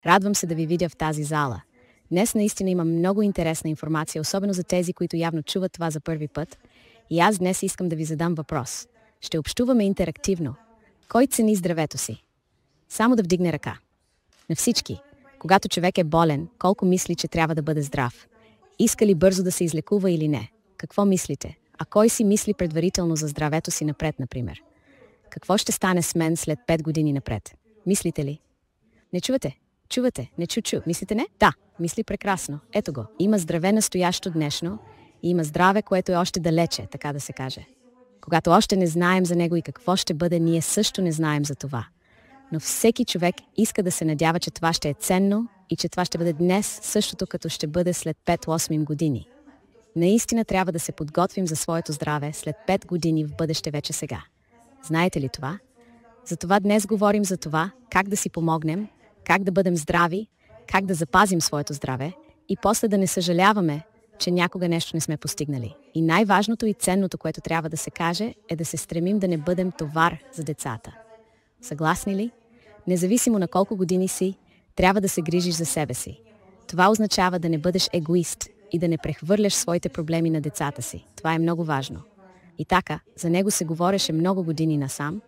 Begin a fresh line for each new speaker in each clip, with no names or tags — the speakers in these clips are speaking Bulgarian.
Радвам се да ви видя в тази зала. Днес наистина има много интересна информация, особено за тези, които явно чуват това за първи път. И аз днес искам да ви задам въпрос. Ще общуваме интерактивно. Кой цени здравето си? Само да вдигне ръка. На всички. Когато човек е болен, колко мисли, че трябва да бъде здрав? Иска ли бързо да се излекува или не? Какво мислите? А кой си мисли предварително за здравето си напред, например? Какво ще стане с мен след 5 години напред? Мислите ли? Не чувате? Чувате? Не чу. Мислите не? Да, мисли прекрасно. Ето го. Има здраве настоящо днешно и има здраве, което е още далече, така да се каже. Когато още не знаем за него и какво ще бъде, ние също не знаем за това. Но всеки човек иска да се надява, че това ще е ценно и че това ще бъде днес същото, като ще бъде след 5-8 години. Наистина трябва да се подготвим за своето здраве след 5 години в бъдеще вече сега. Знаете ли това? Затова днес говорим за това, как да си помогнем, как да бъдем здрави, как да запазим своето здраве и после да не съжаляваме, че някога нещо не сме постигнали. И най-важното и ценното, което трябва да се каже, е да се стремим да не бъдем товар за децата. Съгласни ли? Независимо на колко години си, трябва да се грижиш за себе си. Това означава да не бъдеш егоист и да не прехвърляш своите проблеми на децата си. Това е много важно. И така, за него се говореше много години насам.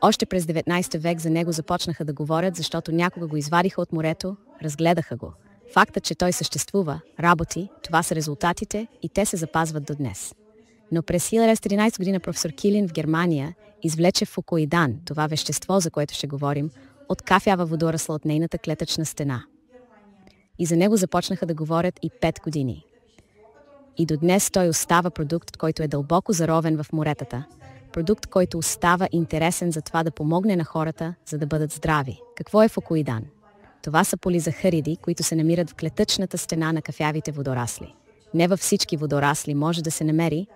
Още през 19 век за него започнаха да говорят, защото някога го извадиха от морето, разгледаха го. Фактът, че той съществува, работи, това са резултатите и те се запазват до днес. Но през 1913 година професор Килин в Германия извлече фукоидан, това вещество, за което ще говорим, от кафява водорасла от нейната клетъчна стена. И за него започнаха да говорят и 5 години. И до днес той остава продукт, който е дълбоко заровен в моретата. Продукт, който остава интересен за това да помогне на хората, за да бъдат здрави. Какво е фукоидан? Това са полизахариди, които се намират в клетъчната стена на кафявите водорасли. Не във всички водорасли може да се намери,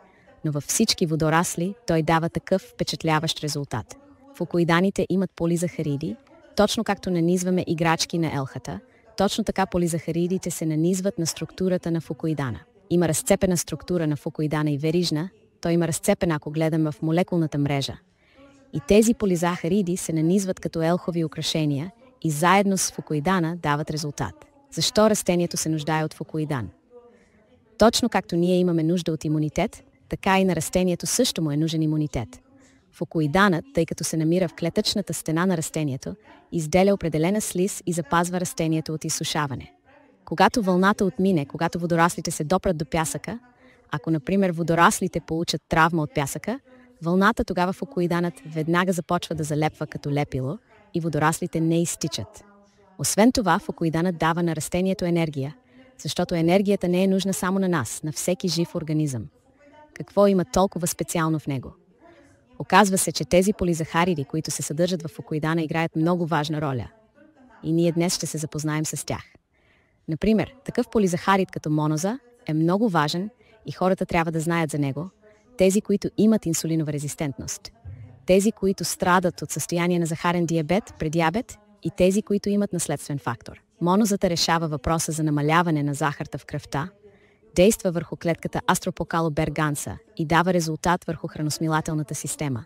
но във всички водорасли той дава такъв впечатляващ резултат. Фукоиданите имат полизахариди, точно както нанизваме играчки на елхата, точно така полизахаридите се нанизват на структурата на фукоидана. Има разцепена структура на фукоидана и верижна, той има разцепена, ако гледаме в молекулната мрежа. И тези полизахариди се нанизват като елхови украшения и заедно с фукоидана дават резултат. Защо растението се нуждае от фукоидан? Точно както ние имаме нужда от имунитет, така и на растението също му е нужен имунитет. Фукоиданът, тъй като се намира в клетъчната стена на растението, изделя определена слиз и запазва растението от изсушаване. Когато вълната отмине, когато водораслите се допрат до пясъка, ако, например, водораслите получат травма от пясъка, вълната, тогава фукоиданът веднага започва да залепва като лепило и водораслите не изтичат. Освен това, фукоиданът дава на растението енергия, защото енергията не е нужна само на нас, на всеки жив организъм. Какво има толкова специално в него? Оказва се, че тези полизахариди, които се съдържат в фукоидана, играят много важна роля. И ние днес ще се запознаем с тях. Например, такъв полизахарид като моноза е много важен и хората трябва да знаят за него, тези, които имат инсулинова резистентност, тези, които страдат от състояние на захарен диабет, предиабет и тези, които имат наследствен фактор. Монозата решава въпроса за намаляване на захарта в кръвта, действа върху клетката астропокалоберганса и дава резултат върху храносмилателната система.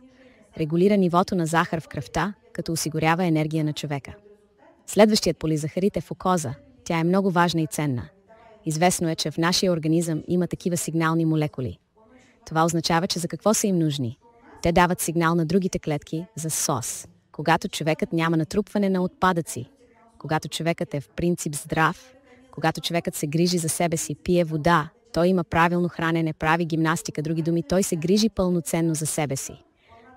Регулира нивото на захар в кръвта, като осигурява енергия на човека. Следващият полизахарид е фукоза. Тя е много важна и ценна. Известно е, че в нашия организъм има такива сигнални молекули. Това означава, че за какво са им нужни? Те дават сигнал на другите клетки за СОС. Когато човекът няма натрупване на отпадъци, когато човекът е в принцип здрав, когато човекът се грижи за себе си, пие вода, той има правилно хранене, прави гимнастика, други думи, той се грижи пълноценно за себе си.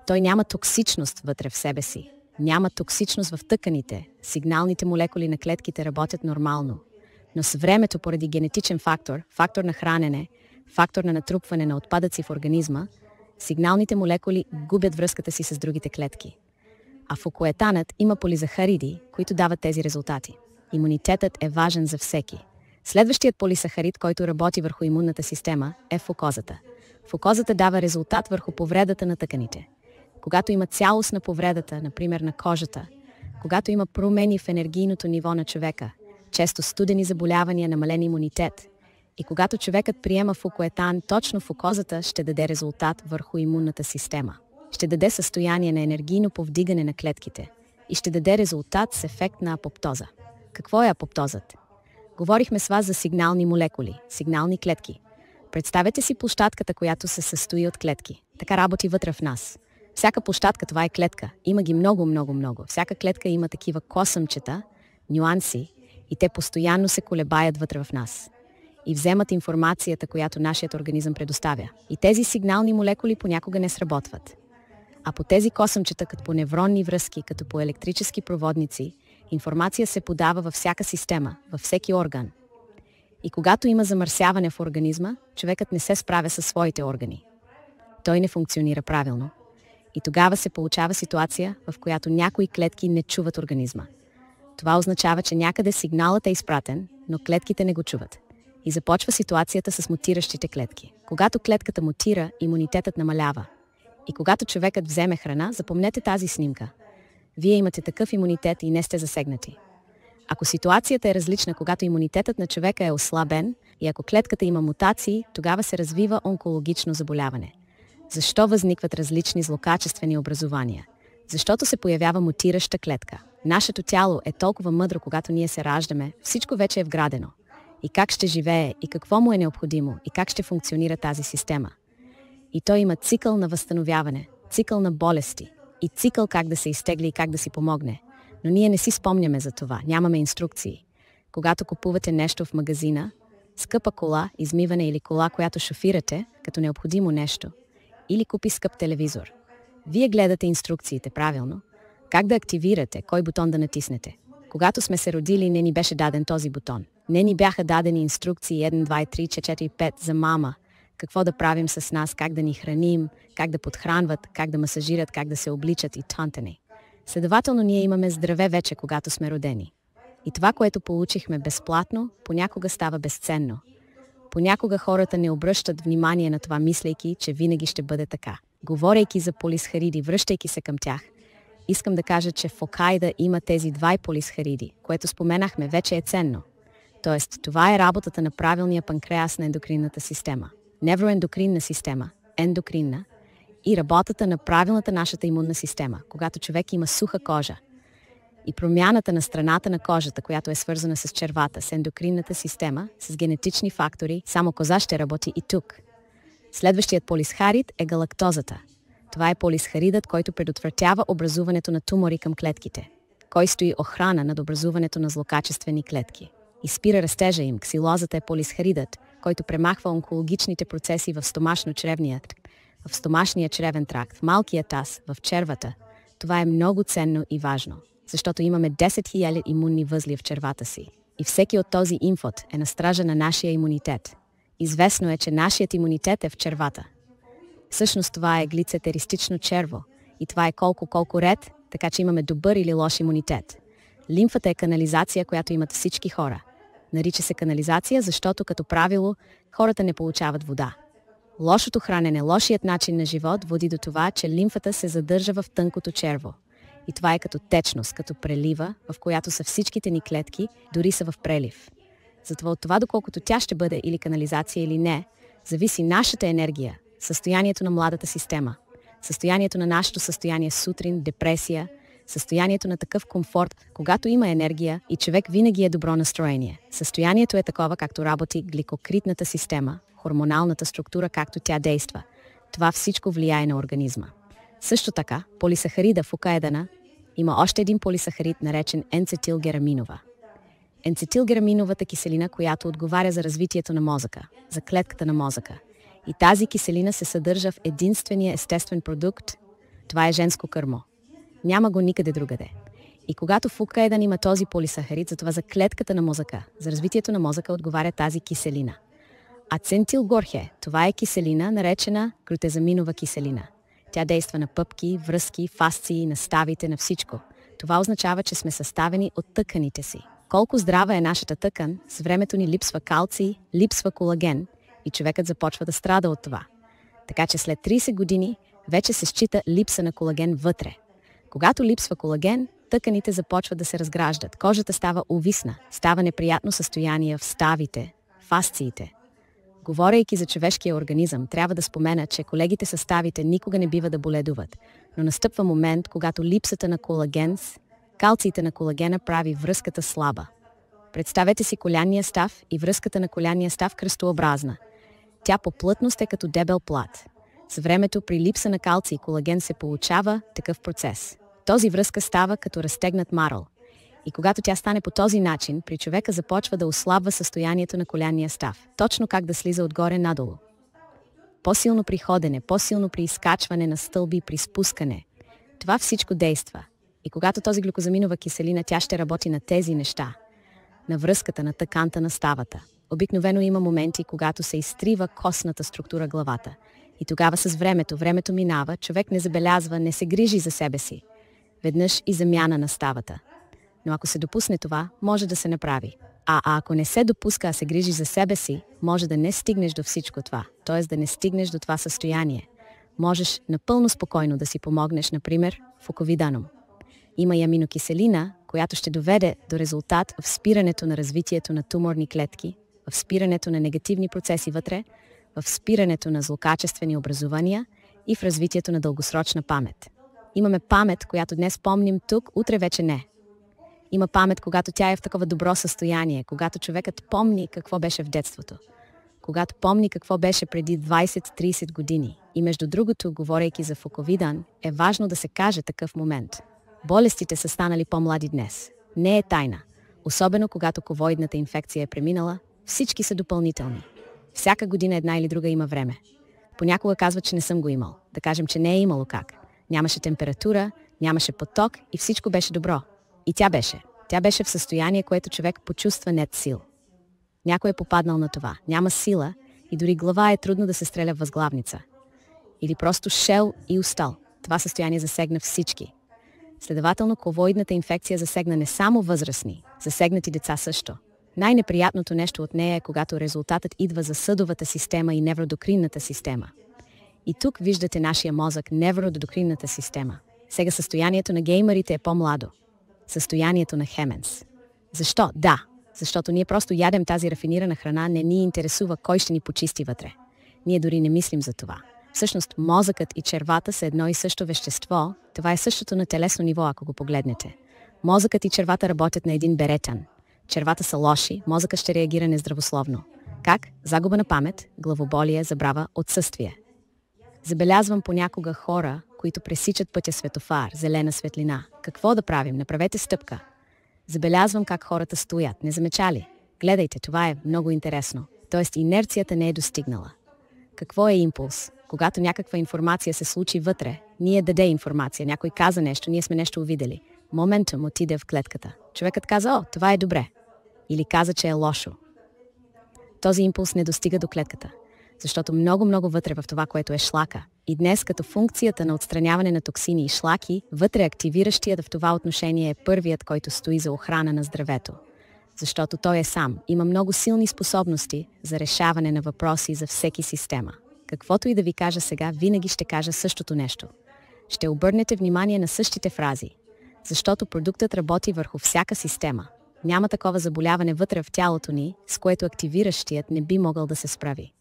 Той няма токсичност вътре в себе си. Няма токсичност в тъканите. Сигналните молекули на клетките работят нормално. Но с времето, поради генетичен фактор, фактор на хранене, фактор на натрупване на отпадъци в организма, сигналните молекули губят връзката си с другите клетки. А фукоетанът има полизахариди, които дават тези резултати. Имунитетът е важен за всеки. Следващият полисахарид, който работи върху имунната система, е фукозата. Фукозата дава резултат върху повредата на тъканите. Когато има цялост на повредата, например на кожата, когато има промени в енергийното ниво на човека, често студени заболявания, намален имунитет, и когато човекът приема фукоетан, точно фукозата ще даде резултат върху имунната система. Ще даде състояние на енергийно повдигане на клетките и ще даде резултат с ефект на апоптоза. Какво е апоптозът? Говорихме с вас за сигнални молекули, сигнални клетки. Представете си площадката, която се състои от клетки. Така работи вътре в нас. Всяка площадка, това е клетка. Има ги много. Всяка клетка има такива косъмчета, нюанси и те постоянно се колебаят вътре в нас. И вземат информацията, която нашият организъм предоставя. И тези сигнални молекули понякога не сработват. А по тези косъмчета, като по невронни връзки, като по електрически проводници, информация се подава във всяка система, във всеки орган. И когато има замърсяване в организма, човекът не се справя със своите органи. Той не функционира правилно. И тогава се получава ситуация, в която някои клетки не чуват организма. Това означава, че някъде сигналът е изпратен, но клетките не го чуват. И започва ситуацията с мутиращите клетки. Когато клетката мутира, имунитетът намалява. И когато човекът вземе храна, запомнете тази снимка. Вие имате такъв имунитет и не сте засегнати. Ако ситуацията е различна, когато имунитетът на човека е ослабен и ако клетката има мутации, тогава се развива онкологично заболяване. Защо възникват различни злокачествени образования? Защото се появява мутираща клетка. Нашето тяло е толкова мъдро, когато ние се раждаме, всичко вече е вградено. И как ще живее, и какво му е необходимо, и как ще функционира тази система. И той има цикъл на възстановяване, цикъл на болести и цикъл как да се изтегли и как да си помогне. Но ние не си спомняме за това, нямаме инструкции. Когато купувате нещо в магазина, скъпа кола, измиване или кола, която шофирате, като необходимо нещо, или купи скъп телевизор. Вие гледате инструкциите правилно, как да активирате, кой бутон да натиснете. Когато сме се родили, не ни беше даден този бутон. Не ни бяха дадени инструкции 1, 2, 3, 4, 5 за мама, какво да правим с нас, как да ни храним, как да подхранват, как да масажират, как да се обличат и тантане. Следователно, ние имаме здраве вече, когато сме родени. И това, което получихме безплатно, понякога става безценно. Понякога хората не обръщат внимание на това, мислейки, че винаги ще бъде така. Говорейки за полисахариди, връщайки се към тях, искам да кажа, че в Окайда има тези 2 полисахариди, което споменахме, вече е ценно. Тоест, това е работата на правилния панкреас на ендокринната система. Невроендокринна система, ендокринна, и работата на правилната нашата имунна система, когато човек има суха кожа. И промяната на страната на кожата, която е свързана с червата, с ендокринната система, с генетични фактори, само коза ще работи и тук. Следващият полисахарид е галактозата. Това е полисахаридът, който предотвратява образуването на тумори към клетките. Кой стои охрана над образуването на злокачествени клетки. И спира растежа им. Ксилозата е полисахаридът, който премахва онкологичните процеси в стомашно-чревният, в стомашния чревен тракт, в малкия таз, в червата. Това е много ценно и важно, защото имаме 10 000 имунни възли в червата си. И всеки от този инфот е на стража на нашия имунитет. Известно е, че нашият имунитет е в червата. Всъщност това е глицетеристично черво и това е колко ред, така че имаме добър или лош имунитет. Лимфата е канализация, която имат всички хора. Нарича се канализация, защото като правило хората не получават вода. Лошото хранене, лошият начин на живот води до това, че лимфата се задържа в тънкото черво. И това е като течност, като прелива, в която са всичките ни клетки, дори са в прелив. Затова от това, доколкото тя ще бъде или канализация или не, зависи нашата енергия, състоянието на младата система, състоянието на нашето състояние сутрин, депресия, състоянието на такъв комфорт, когато има енергия и човек винаги е добро настроение. Състоянието е такова, както работи гликокритната система, хормоналната структура, както тя действа. Това всичко влияе на организма. Също така, полисахарида в окаедана има още един полисахарид, наречен енцетилгераминова. Енцетилгераминовата киселина, която отговаря за развитието на мозъка, за клетката на мозъка. И тази киселина се съдържа в единствения естествен продукт. Това е женско кърмо. Няма го никъде другаде. И когато в окаедан има този полисахарид, затова за клетката на мозъка, за развитието на мозъка отговаря тази киселина. Ацетилгорхе, това е киселина, наречена глютезаминова киселина. Тя действа на пъпки, връзки, фасции, на ставите, на всичко. Това означава, че сме съставени от тъканите си. Колко здрава е нашата тъкан, с времето ни липсва калций, липсва колаген и човекът започва да страда от това. Така че след 30 години вече се счита липса на колаген вътре. Когато липсва колаген, тъканите започват да се разграждат. Кожата става увисна, става неприятно състояние в ставите, фасциите. Говорейки за човешкия организъм, трябва да спомена, че колегите със ставите никога не бива да боледуват, но настъпва момент, когато липсата на колаген, калциите на колагена прави връзката слаба. Представете си коляния став и връзката на коляния став кръстообразна. Тя по плътност е като дебел плат. С времето при липса на калций и колаген се получава такъв процес. Този връзка става като разтегнат маръл. И когато тя стане по този начин, при човека започва да ослабва състоянието на коляния став. Точно как да слиза отгоре надолу. По-силно при ходене, по-силно при изкачване на стълби, при спускане. Това всичко действа. И когато този глюкозаминова киселина, тя ще работи на тези неща. На връзката, на тъканта на ставата. Обикновено има моменти, когато се изтрива костната структура главата. И тогава с времето минава, човек не забелязва, не се грижи за себе си. Веднъж и замяна на ставата. Но ако се допусне това, може да се направи. А ако не се допуска, а се грижи за себе си, може да не стигнеш до всичко това. Т.е. да не стигнеш до това състояние. Можеш напълно спокойно да си помогнеш, например, фуковиданом. Има и аминокиселина, която ще доведе до резултат в спирането на развитието на туморни клетки, в спирането на негативни процеси вътре, в спирането на злокачествени образувания и в развитието на дългосрочна памет. Имаме памет, която днес помним тук, утре вече не. Има памет, когато тя е в такова добро състояние, когато човекът помни какво беше в детството, когато помни какво беше преди 20-30 години. И между другото, говорейки за фуковидан, е важно да се каже такъв момент. Болестите са станали по-млади днес. Не е тайна. Особено когато ковоидната инфекция е преминала, всички са допълнителни. Всяка година една или друга има време. Понякога казват, че не съм го имал. Да кажем, че не е имало как. Нямаше температура, нямаше поток и всичко беше добро. И тя беше. Тя беше в състояние, което човек почувства нет сил. Някой е попаднал на това. Няма сила и дори глава е трудно да се стреля в възглавница. Или просто шел и устал. Това състояние засегна всички. Следователно, ковоидната инфекция засегна не само възрастни, засегнати деца също. Най-неприятното нещо от нея е, когато резултатът идва за съдовата система и невродокринната система. И тук виждате нашия мозък, невродокринната система. Сега състоянието на геймерите е по-младо. Състоянието на Хеменс. Защо? Да, защото ние просто ядем тази рафинирана храна, не ни интересува кой ще ни почисти вътре. Ние дори не мислим за това. Всъщност, мозъкът и червата са едно и също вещество. Това е същото на телесно ниво, ако го погледнете. Мозъкът и червата работят на един беретан. Червата са лоши, мозъкът ще реагира нездравословно. Как? Загуба на памет, главоболие, забрава, отсъствие. Забелязвам понякога хора, които пресичат пътя светофар, зелена светлина. Какво да правим? Направете стъпка. Забелязвам как хората стоят. Не замечали? Гледайте, това е много интересно. Тоест инерцията не е достигнала. Какво е импулс? Когато някаква информация се случи вътре, ние даде информация, някой каза нещо, ние сме нещо увидели. Моментум отиде в клетката. Човекът каза, о, това е добре. Или каза, че е лошо. Този импулс не достига до клетката, защото много вътре в това, което е шлака. И днес, като функцията на отстраняване на токсини и шлаки, вътре активиращият в това отношение е първият, който стои за охрана на здравето. Защото той е сам. Има много силни способности за решаване на въпроси за всеки система. Каквото и да ви кажа сега, винаги ще кажа същото нещо. Ще обърнете внимание на същите фрази, защото продуктът работи върху всяка система. Няма такова заболяване вътре в тялото ни, с което активиращият не би могъл да се справи.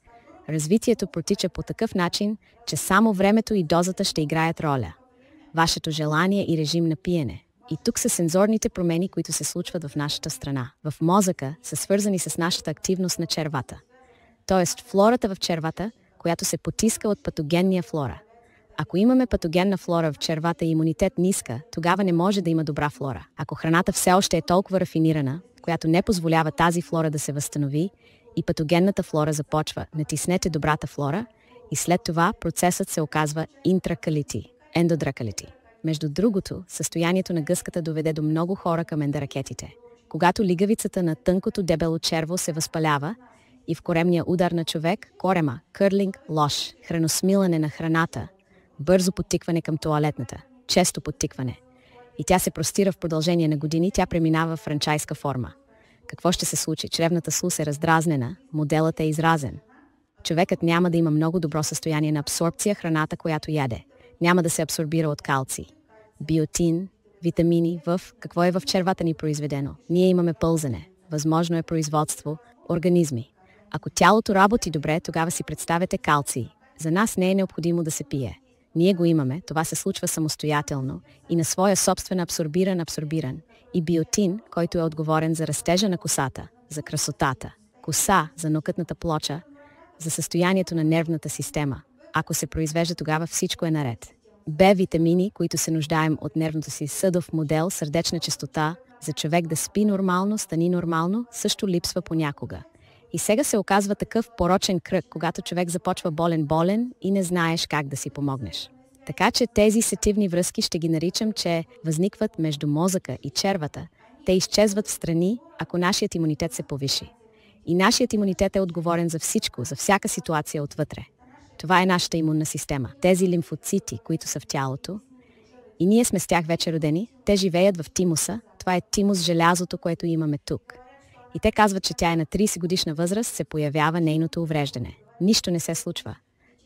Развитието протича по такъв начин, че само времето и дозата ще играят роля. Вашето желание и режим на пиене. И тук са сензорните промени, които се случват в нашата страна. В мозъка са свързани с нашата активност на червата. Тоест флората в червата, която се потиска от патогенния флора. Ако имаме патогенна флора в червата и имунитет ниска, тогава не може да има добра флора. Ако храната все още е толкова рафинирана, която не позволява тази флора да се възстанови, и патогенната флора започва, натиснете добрата флора и след това процесът се оказва интракалити, ендодракалити. Между другото, състоянието на гъската доведе до много хора към ендоракетите. Когато лигавицата на тънкото дебело черво се възпалява и в коремния удар на човек, корема, кърлинг, лош, храносмилане на храната, бързо подтикване към тоалетната, често подтикване. И тя се простира в продължение на години, тя преминава в франчайска форма. Какво ще се случи? Чревната слуз е раздразнена, моделът е изразен. Човекът няма да има много добро състояние на абсорбция храната, която яде. Няма да се абсорбира от калций, биотин, витамини какво е в червата ни произведено. Ние имаме пълзане, възможно е производство, организми. Ако тялото работи добре, тогава си представете калций. За нас не е необходимо да се пие. Ние го имаме, това се случва самостоятелно и на своя собствена абсорбиран. и биотин, който е отговорен за растежа на косата, за красотата, коса за нокътната плоча, за състоянието на нервната система. Ако се произвежда, тогава всичко е наред. Б витамини, които се нуждаем от нервното си съдов модел, сърдечна честота, за човек да спи нормално, стани нормално, също липсва понякога. И сега се оказва такъв порочен кръг, когато човек започва болен и не знаеш как да си помогнеш. Така че тези сетивни връзки ще ги наричам, че възникват между мозъка и червата. Те изчезват в страни, ако нашият имунитет се повиши. И нашият имунитет е отговорен за всичко, за всяка ситуация отвътре. Това е нашата имунна система. Тези лимфоцити, които са в тялото, и ние сме с тях вече родени, те живеят в тимуса. Това е тимус, желязото, което имаме тук. И те казват, че тя е на 30 годишна възраст, се появява нейното увреждане. Нищо не се случва.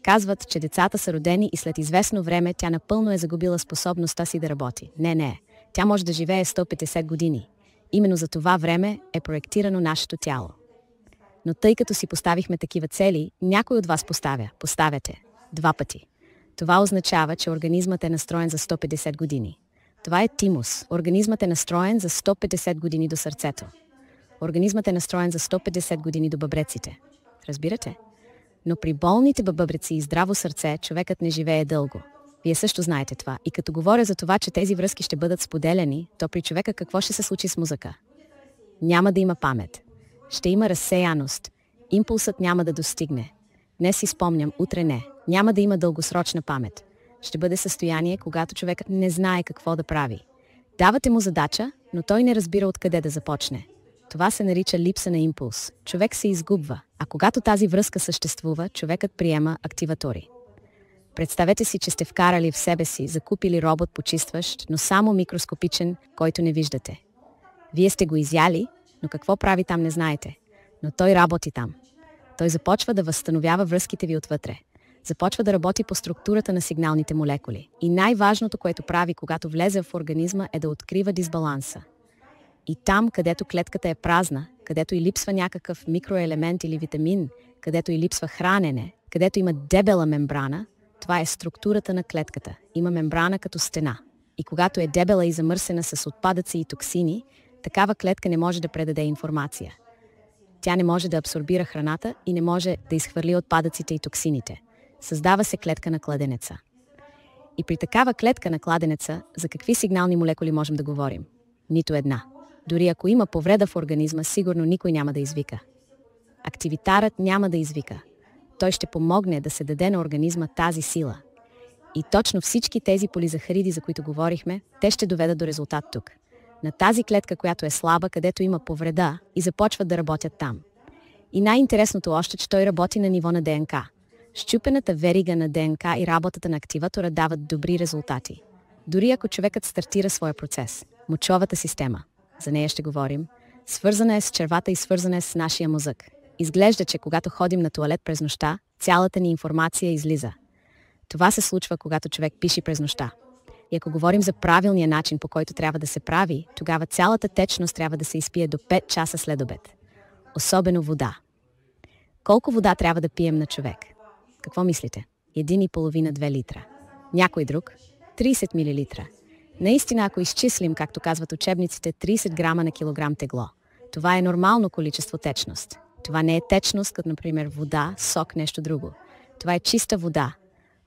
Казват, че децата са родени и след известно време тя напълно е загубила способността си да работи. Не. Тя може да живее 150 години. Именно за това време е проектирано нашето тяло. Но тъй като си поставихме такива цели, някой от вас поставяте 2 пъти. Това означава, че организмът е настроен за 150 години. Това е тимус. Организмът е настроен за 150 години до сърцето. Организмът е настроен за 150 години до бъбреците. Разбирате? Но при болните бъбреци и здраво сърце, човекът не живее дълго. Вие също знаете това. И като говоря за това, че тези връзки ще бъдат споделени, то при човека какво ще се случи с мозъка? Няма да има памет. Ще има разсеяност. Импулсът няма да достигне. Днес си спомням, утре не. Няма да има дългосрочна памет. Ще бъде състояние, когато човекът не знае какво да прави. Давате му задача, но той не разбира откъде да започне. Това се нарича липса на импулс. Човек се изгубва, а когато тази връзка съществува, човекът приема активатори. Представете си, че сте вкарали в себе си, закупили робот почистващ, но само микроскопичен, който не виждате. Вие сте го изяли, но какво прави там не знаете. Но той работи там. Той започва да възстановява връзките ви отвътре. Започва да работи по структурата на сигналните молекули. И най-важното, което прави, когато влезе в организма, е да открива дисбаланса. И там, където клетката е празна, където и липсва някакъв микроелемент или витамин, където и липсва хранене, където има дебела мембрана, това е структурата на клетката. Има мембрана като стена. И когато е дебела и замърсена с отпадъци и токсини, такава клетка не може да предаде информация. Тя не може да абсорбира храната и не може да изхвърли отпадъците и токсините. Създава се клетка на кладенеца. И при такава клетка на кладенеца, за какви сигнални молекули можем да говорим? Нито една. Дори ако има повреда в организма, сигурно никой няма да извика. Активитарът няма да извика. Той ще помогне да се даде на организма тази сила. И точно всички тези полизахариди, за които говорихме, те ще доведат до резултат тук. На тази клетка, която е слаба, където има повреда, и започват да работят там. И най-интересното още, че той работи на ниво на ДНК. Счупената верига на ДНК и работата на активатора дават добри резултати. Дори ако човекът стартира своя процес. Мочовата система, за нея ще говорим, свързана е с червата и свързана е с нашия мозък. Изглежда, че когато ходим на тоалет през нощта, цялата ни информация излиза. Това се случва, когато човек пише през нощта. И ако говорим за правилния начин, по който трябва да се прави, тогава цялата течност трябва да се изпие до 5 часа след обед. Особено вода. Колко вода трябва да пием на човек? Какво мислите? 1,5-2 литра. Някой друг? 30 мл. Наистина, ако изчислим, както казват учебниците, 30 грама на килограм тегло. Това е нормално количество течност. Това не е течност, като например вода, сок, нещо друго. Това е чиста вода.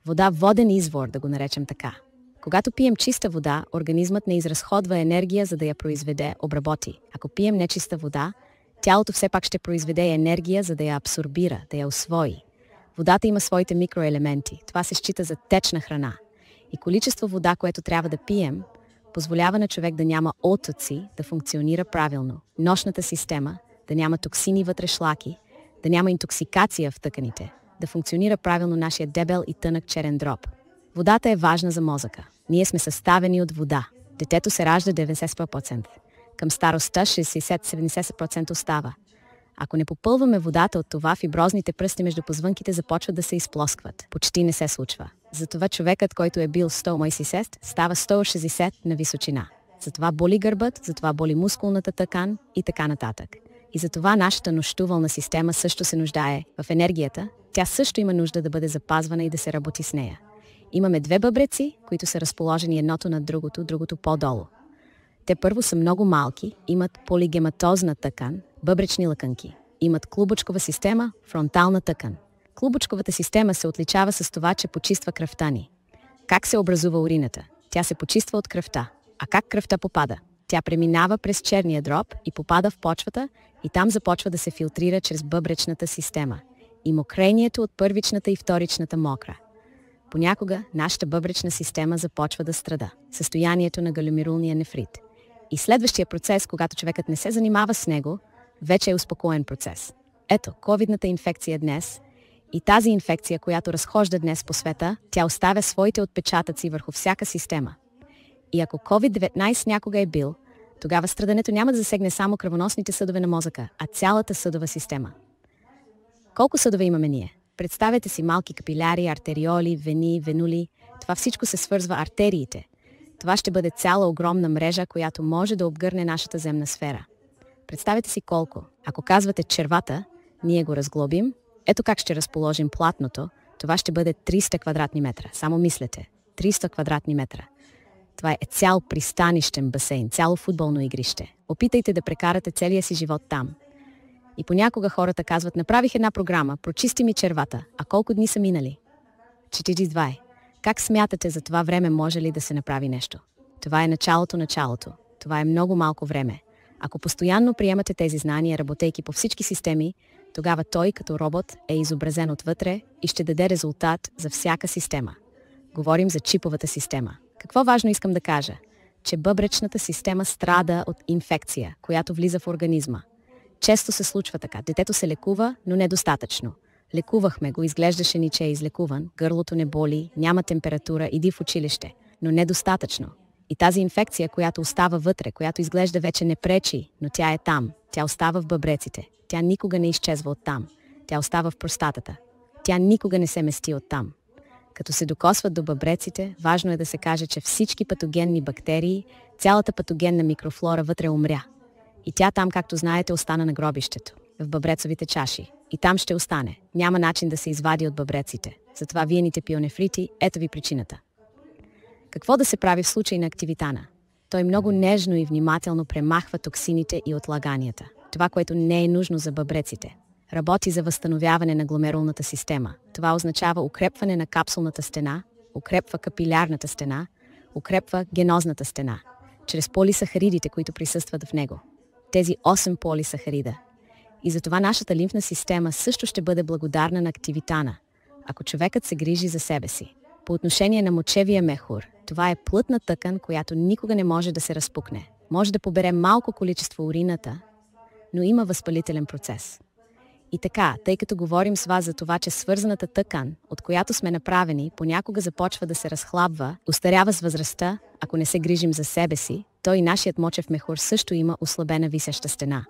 Вода воден извор, да го наречем така. Когато пием чиста вода, организмът не изразходва енергия, за да я произведе, обработи. Ако пием нечиста вода, тялото все пак ще произведе енергия, за да я абсорбира, да я усвои. Водата има своите микроелементи. Това се счита за течна храна. И количество вода, което трябва да пием, позволява на човек да няма оттоци, да функционира правилно. Нощната система, да няма токсини вътре шлаки, да няма интоксикация в тъканите, да функционира правилно нашия дебел и тънък черен дроб. Водата е важна за мозъка. Ние сме съставени от вода. Детето се ражда 90%. Към старостта 60-70% остава. Ако не попълваме водата от това, фиброзните пръсти между позвънките започват да се изплоскват. Почти не се случва. Затова човекът, който е бил 160, става 160 на височина. Затова боли гърбът, затова боли мускулната тъкан и така нататък. И затова нашата нощувална система също се нуждае в енергията. Тя също има нужда да бъде запазвана и да се работи с нея. Имаме 2 бъбреци, които са разположени едното над другото, другото по-долу. Те първо са много малки, имат полигематозна тъкан, бъбречни лъканки. Имат клубочкова система, фронтална тъкан. Клубочковата система се отличава с това, че почиства кръвта ни. Как се образува урината? Тя се почиства от кръвта. А как кръвта попада? Тя преминава през черния дроб и попада в почвата и там започва да се филтрира чрез бъбречната система. И мокрението от първичната и вторичната мокра. Понякога нашата бъбречна система започва да страда. Състоянието на галомерулния нефрит. И следващия процес, когато човекът не се занимава с него, вече е успокоен процес. Ето, ковидната инфекция днес и тази инфекция, която разхожда днес по света, тя оставя своите отпечатъци върху всяка система. И ако COVID-19 някога е бил, тогава страдането няма да засегне само кръвоносните съдове на мозъка, а цялата съдова система. Колко съдове имаме ние? Представете си малки капиляри, артериоли, вени, венули. Това всичко се свързва артериите. Това ще бъде цяла огромна мрежа, която може да обгърне нашата земна сфера. Представете си колко. Ако казвате червата, ние го разглобим. Ето как ще разположим платното. Това ще бъде 300 квадратни метра. Само мислете. 300 квадратни метра. Това е цял пристанищен басейн, цяло футболно игрище. Опитайте да прекарате целия си живот там. И понякога хората казват, направих една програма, прочисти ми червата, а колко дни са минали? 42. Как смятате за това време може ли да се направи нещо? Това е началото. Това е много малко време. Ако постоянно приемате тези знания, работейки по всички системи, тогава той като робот е изобразен отвътре и ще даде резултат за всяка система. Говорим за чиповата система. Какво важно искам да кажа? Че бъбречната система страда от инфекция, която влиза в организма. Често се случва така. Детето се лекува, но недостатъчно. Лекувахме го, изглеждаше ни, че е излекуван, гърлото не боли, няма температура, иди в училище, но недостатъчно. И тази инфекция, която остава вътре, която изглежда вече не пречи, но тя е там, тя остава в бъбреците, тя никога не изчезва оттам, тя остава в простатата, тя никога не се мести оттам. Като се докосват до бъбреците, важно е да се каже, че всички патогенни бактерии, цялата патогенна микрофлора вътре умря. И тя там, както знаете, остана на гробището, в бъбрецовите чаши. И там ще остане. Няма начин да се извади от бъбреците. Затова виените пионефрити, ето ви причината. Какво да се прави в случай на активитана? Той много нежно и внимателно премахва токсините и отлаганията. Това, което не е нужно за бъбреците. Работи за възстановяване на гломерулната система. Това означава укрепване на капсулната стена, укрепва капилярната стена, укрепва генозната стена, чрез полисахаридите, които присъстват в него. Тези 8 полисахарида. И затова нашата лимфна система също ще бъде благодарна на активитана, ако човекът се грижи за себе си. По отношение на мочевия мехур, това е плътна тъкан, която никога не може да се разпукне. Може да побере малко количество урината, но има възпалителен процес. И така, тъй като говорим с вас за това, че свързаната тъкан, от която сме направени, понякога започва да се разхлабва, устарява с възрастта, ако не се грижим за себе си, то и нашият мочев мехур също има ослабена висяща стена.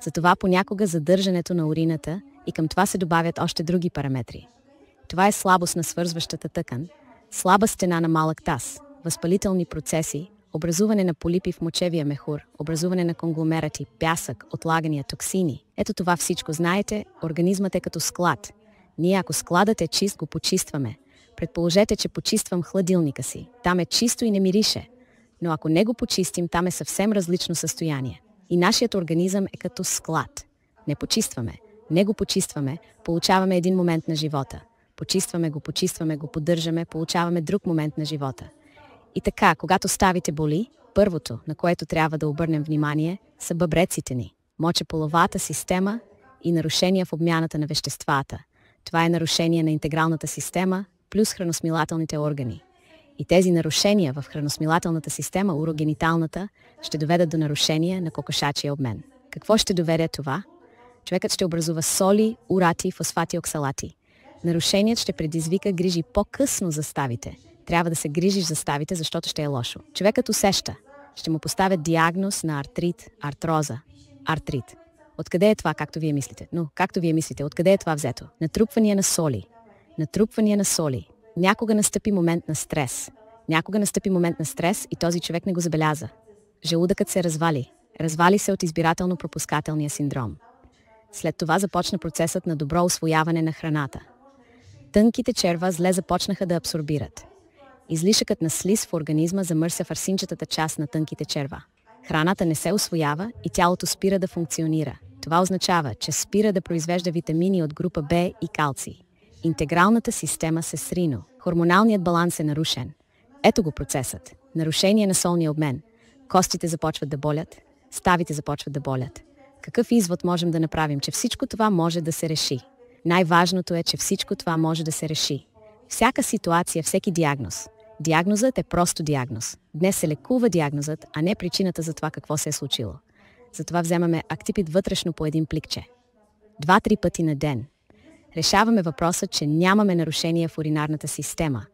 Затова понякога задържането на урината и към това се добавят още други параметри. Това е слабост на свързващата тъкан, слаба стена на малък таз, възпалителни процеси, образуване на полипи в мочевия мехур, образуване на конгломерати, пясък, отлагания, токсини. Ето това всичко знаете, организмът е като склад. Ние ако складът е чист, го почистваме. Предположете, че почиствам хладилника си. Там е чисто и не мирише. Но ако не го почистим, там е съвсем различно състояние. И нашият организъм е като склад. Не почистваме, не го почистваме, получаваме един момент на живота. Почистваме го, поддържаме, получаваме друг момент на живота. И така, когато ставите боли, първото, на което трябва да обърнем внимание, са бъбреците ни, мочеполовата система и нарушения в обмяната на веществата. Това е нарушение на интегралната система плюс храносмилателните органи. И тези нарушения в храносмилателната система, урогениталната, ще доведат до нарушения на кокошачия обмен. Какво ще доведе това? Човекът ще образува соли, урати, фосфати, оксалати. Нарушеният ще предизвика грижи по-късно за ставите. Трябва да се грижиш за ставите, защото ще е лошо. Човекът усеща. Ще му поставят диагноз на артрит, артроза, артрит. Откъде е това, както вие мислите? Както вие мислите, откъде е това взето? Натрупвания на соли. Някога настъпи момент на стрес. И този човек не го забеляза. Желудъкът се развали. Развали се от избирателно-пропускателния синдром. След това започна процесът на добро усвояване на храната. Тънките черва зле започнаха да абсорбират. Излишъкът на слиз в организма замърся фарсинчатата част на тънките черва. Храната не се усвоява и тялото спира да функционира. Това означава, че спира да произвежда витамини от група Б и калций. Интегралната система се срино. Хормоналният баланс е нарушен. Ето го процесът. Нарушение на солния обмен. Костите започват да болят, ставите започват да болят. Какъв извод можем да направим, че всичко това може да се реши? Най-важното е, че всичко това може да се реши. Всяка ситуация, всеки диагноз. Диагнозът е просто диагноз. Днес се лекува диагнозът, а не причината за това какво се е случило. Затова вземаме актипид вътрешно по един пликче. 2-3 пъти на ден. Решаваме въпроса, че нямаме нарушения в уринарната система.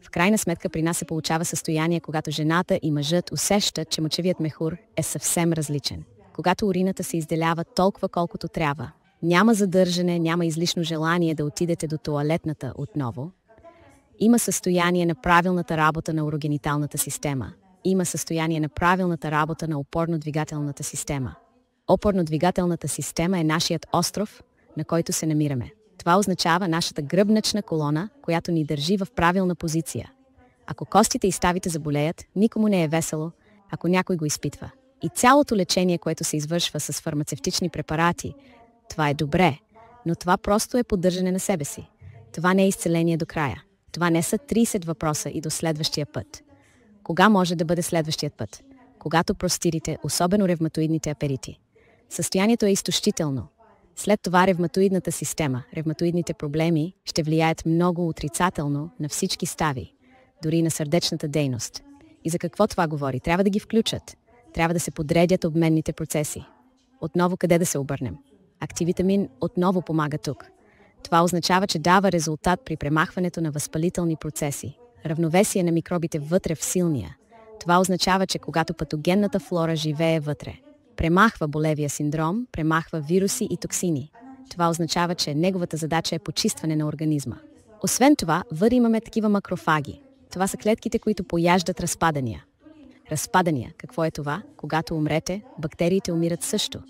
В крайна сметка при нас се получава състояние, когато жената и мъжът усещат, че мочевият мехур е съвсем различен. Когато урината се изделява толкова колкото трябва. Няма задържане, няма излишно желание да отидете до тоалетната отново. Има състояние на правилната работа на урогениталната система. Има състояние на правилната работа на опорно-двигателната система. Опорно-двигателната система е нашият остров, на който се намираме. Това означава нашата гръбначна колона, която ни държи в правилна позиция. Ако костите и ставите заболеят, никому не е весело, ако някой го изпитва. И цялото лечение, което се извършва с фармацевтични препарати, това е добре, но това просто е поддържане на себе си. Това не е изцеление до края. Това не са 30 въпроса и до следващия път. Кога може да бъде следващият път? Когато простирите, особено ревматоидните аперити. Състоянието е изтощително. След това ревматоидната система, ревматоидните проблеми ще влияят много отрицателно на всички стави, дори на сърдечната дейност. И за какво това говори? Трябва да ги включат. Трябва да се подредят обменните процеси. Отново къде да се обърнем? Активитамин отново помага тук. Това означава, че дава резултат при премахването на възпалителни процеси. Равновесие на микробите вътре в силния. Това означава, че когато патогенната флора живее вътре, премахва болевия синдром, премахва вируси и токсини. Това означава, че неговата задача е почистване на организма. Освен това, вътре имаме такива макрофаги. Това са клетките, които пояждат разпадания. Разпадания, какво е това? Когато умрете, бактериите умират също.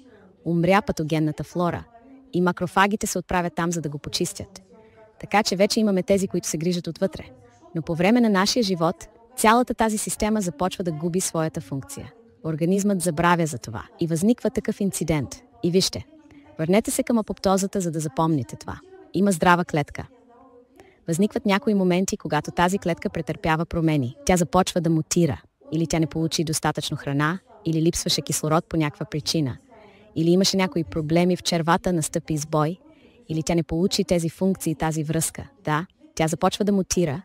Умря патогенната флора и макрофагите се отправят там, за да го почистят. Така че вече имаме тези, които се грижат отвътре. Но по време на нашия живот, цялата тази система започва да губи своята функция. Организмът забравя за това и възниква такъв инцидент. И вижте, върнете се към апоптозата, за да запомните това. Има здрава клетка. Възникват някои моменти, когато тази клетка претърпява промени. Тя започва да мутира. Или тя не получи достатъчно храна, или липсваше кислород по някаква причина. Или имаше някои проблеми в червата, настъпи избой, или тя не получи тези функции, тази връзка. Да, тя започва да мутира.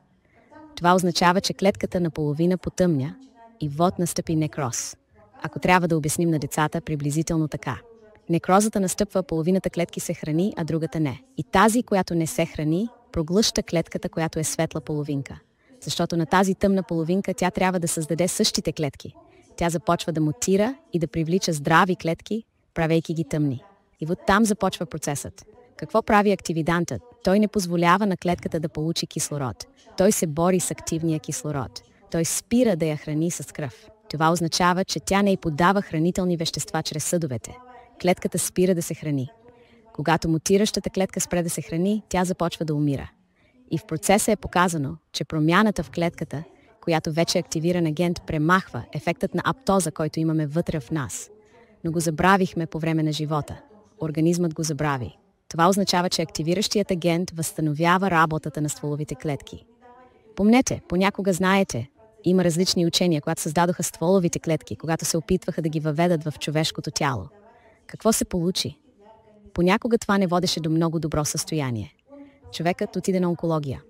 Това означава, че клетката наполовина потъмня и вот настъпи некроз. Ако трябва да обясним на децата, приблизително така. Некрозата настъпва, половината клетки се храни, а другата не. И тази, която не се храни, проглъща клетката, която е светла половинка. Защото на тази тъмна половинка тя трябва да създаде същите клетки. Тя започва да мутира и да привлича здрави клетки, правейки ги тъмни. И вот там започва процесът. Какво прави активидантът? Той не позволява на клетката да получи кислород. Той се бори с активния кислород. Той спира да я храни с кръв. Това означава, че тя не й подава хранителни вещества чрез съдовете. Клетката спира да се храни. Когато мутиращата клетка спре да се храни, тя започва да умира. И в процеса е показано, че промяната в клетката, която вече е активиран агент, премахва ефектът на аптоза, който имаме вътре в нас. Но го забравихме по време на живота. Организмът го забрави. Това означава, че активиращият агент възстановява работата на стволовите клетки. Помнете, понякога знаете, има различни учения, когато създадоха стволовите клетки, когато се опитваха да ги въведат в човешкото тяло. Какво се получи? Понякога това не водеше до много добро състояние. Човекът отиде на онкология.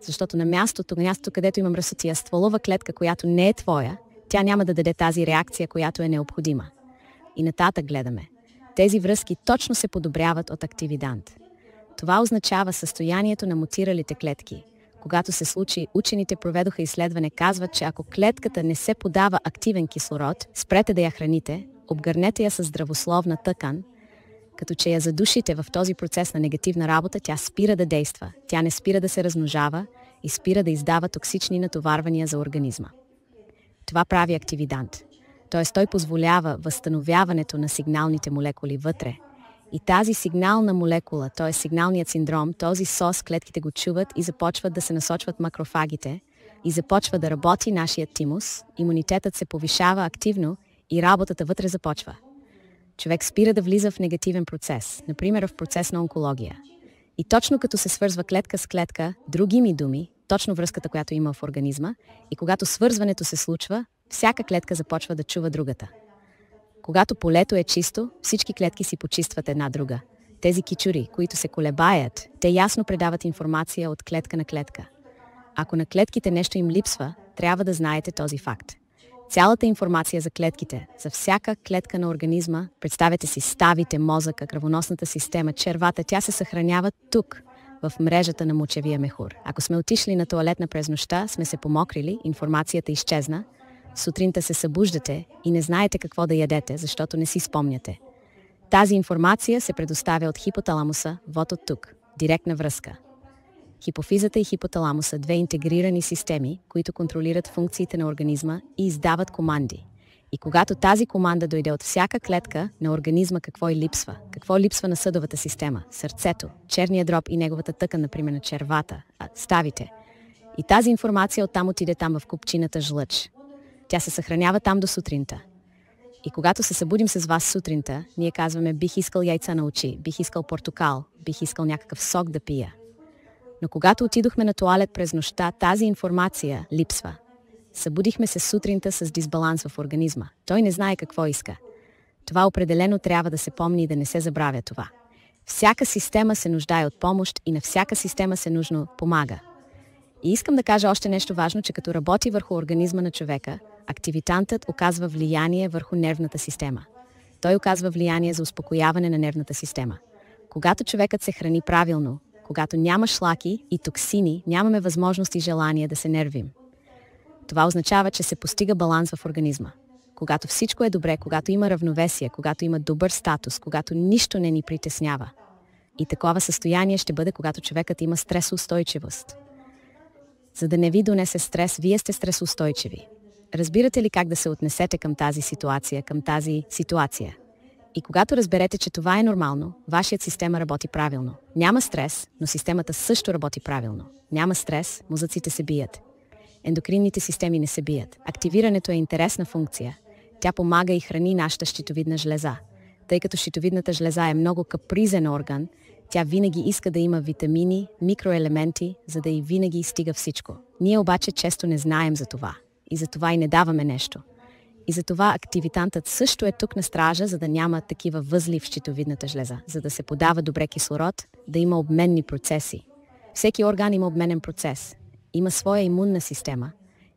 Защото на мястото, където има мръсотия стволова клетка, която не е твоя, тя няма да даде тази реакция, която е необходима. И нататък гледаме. Тези връзки точно се подобряват от активидант. Това означава състоянието на мутиралите клетки. Когато се случи, учените проведоха изследване, казват, че ако клетката не се подава активен кислород, спрете да я храните, обгърнете я с здравословна тъкан, като че я задушите в този процес на негативна работа, тя спира да действа, тя не спира да се размножава и спира да издава токсични натоварвания за организма. Това прави активидант. Т.е. той позволява възстановяването на сигналните молекули вътре. И тази сигнална молекула, т.е. сигналният синдром, този сос, клетките го чуват и започват да се насочват макрофагите и започва да работи нашият тимус, имунитетът се повишава активно и работата вътре започва. Човек спира да влиза в негативен процес, например в процес на онкология. И точно като се свързва клетка с клетка, другими думи, точно връзката, която има в организма, и когато свързването се случва, всяка клетка започва да чува другата. Когато полето е чисто, всички клетки си почистват една друга. Тези кичури, които се колебаят, те ясно предават информация от клетка на клетка. Ако на клетките нещо им липсва, трябва да знаете този факт. Цялата информация за клетките, за всяка клетка на организма, представете си ставите, мозъка, кръвоносната система, червата, тя се съхранява тук, в мрежата на мочевия мехур. Ако сме отишли на тоалетна през нощта, сме се помокрили, информацията изчезна, сутринта се събуждате и не знаете какво да ядете, защото не си спомняте. Тази информация се предоставя от хипоталамуса, вот от тук, директна връзка. Хипофизата и хипоталамуса – две интегрирани системи, които контролират функциите на организма и издават команди. И когато тази команда дойде от всяка клетка на организма, какво й липсва? Какво липсва на съдовата система? Сърцето, черния дроб и неговата тъкан, например на червата, ставите. И тази информация оттам отиде там в купчината жлъч. Тя се съхранява там до сутринта. И когато се събудим с вас сутринта, ние казваме: бих искал яйца на очи, бих искал портокал, бих искал някакъв сок да пия. Но когато отидохме на тоалет през нощта, тази информация липсва. Събудихме се сутринта с дисбаланс в организма. Той не знае какво иска. Това определено трябва да се помни и да не се забравя това. Всяка система се нуждае от помощ и на всяка система се нужно помага. И искам да кажа още нещо важно, че като работи върху организма на човека, активитантът оказва влияние върху нервната система. Той оказва влияние за успокояване на нервната система. Когато човекът се храни правилно, когато няма шлаки и токсини, нямаме възможност и желание да се нервим. Това означава, че се постига баланс в организма. Когато всичко е добре, когато има равновесие, когато има добър статус, когато нищо не ни притеснява. И такова състояние ще бъде, когато човекът има стресоустойчивост. За да не ви донесе стрес, вие сте стресоустойчиви. Разбирате ли как да се отнесете към тази ситуация? И когато разберете, че това е нормално, вашият система работи правилно. Няма стрес, но системата също работи правилно. Няма стрес, мозъците се бият. Ендокринните системи не се бият. Активирането е интересна функция. Тя помага и храни нашата щитовидна жлеза. Тъй като щитовидната жлеза е много капризен орган, тя винаги иска да има витамини, микроелементи, за да й винаги стига всичко. Ние обаче често не знаем за това. И за това и не даваме нещо. И затова активитантът също е тук на стража, за да няма такива възли в щитовидната жлеза, за да се подава добре кислород, да има обменни процеси. Всеки орган има обменен процес, има своя имунна система.